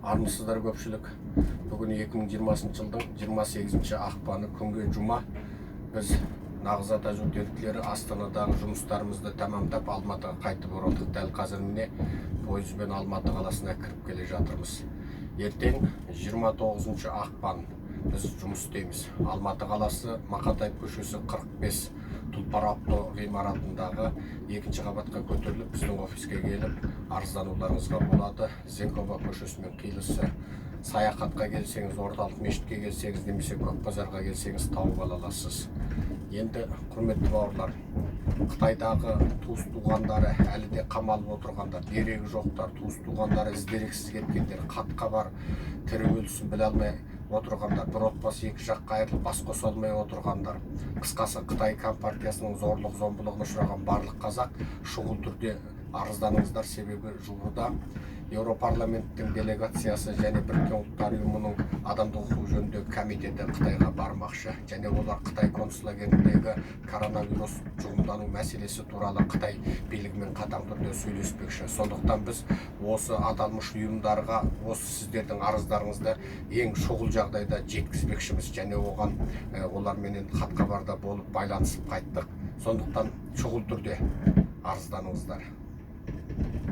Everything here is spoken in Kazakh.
Армысыздар көпшілік. Бүгін 2020 жылдың 28 ақпаны күнге жұма. Біз Нағыз ата жұрт еріктілері Астанадағы жұмыстарымызды тәмамдап Алматыға қайтып оралдық. Дәл қазір міне пойызбен Алматы қаласына кіріп келе жатырмыз. Ертең 29 ақпан біз жұмыс істейміз. Алматы қаласы Мақатаев көшесі 45 Тұлпар авто ғимаратындағы екінші қабатқа көтеріліп, біздің офиске келіп арыздануларыңызға болады. Зенкова көшесімен қиылысы саяхатқа келсеңіз, орталық мешітке келсеңіз, немесе Көкбазарға келсеңіз тауып ала аласыз. Енді құрметті бауырлар, Қытайдағы туыс туғандары, әлі де қамалып отырғандар, дерегі жоқтар, туыс туғандары іздерексіз кеткендер, қатқа бар, тірі өлісін біле алмай отырғандар, бір отбасы екі жаққа айырылып бас қоса алмай отырғандар, қысқасы Қытай компартиясының зорлық-зомбылығына ұшыраған барлық қазақ шұғыл түрде арызданыңыздар. Себебі жуырда Еуропарламенттің делегациясы және Біріккен Ұлттар ұйымының адамдық құқық жөніндегі комитеті Қытайға бармақшы, және олар Қытай консулагеріндегі коронавирус жұғымдану мәселесі туралы Қытай билігімен қатаң түрде сөйлеспекші. Сондықтан біз осы аталмыш ұйымдарға осы сіздердің арыздарыңызды ең шұғыл жағдайда жеткізбекшіміз, және оған оларменен хат-хабарда болып байланысып қайттық. Сондықтан шұғыл түрде арызданыңыздар.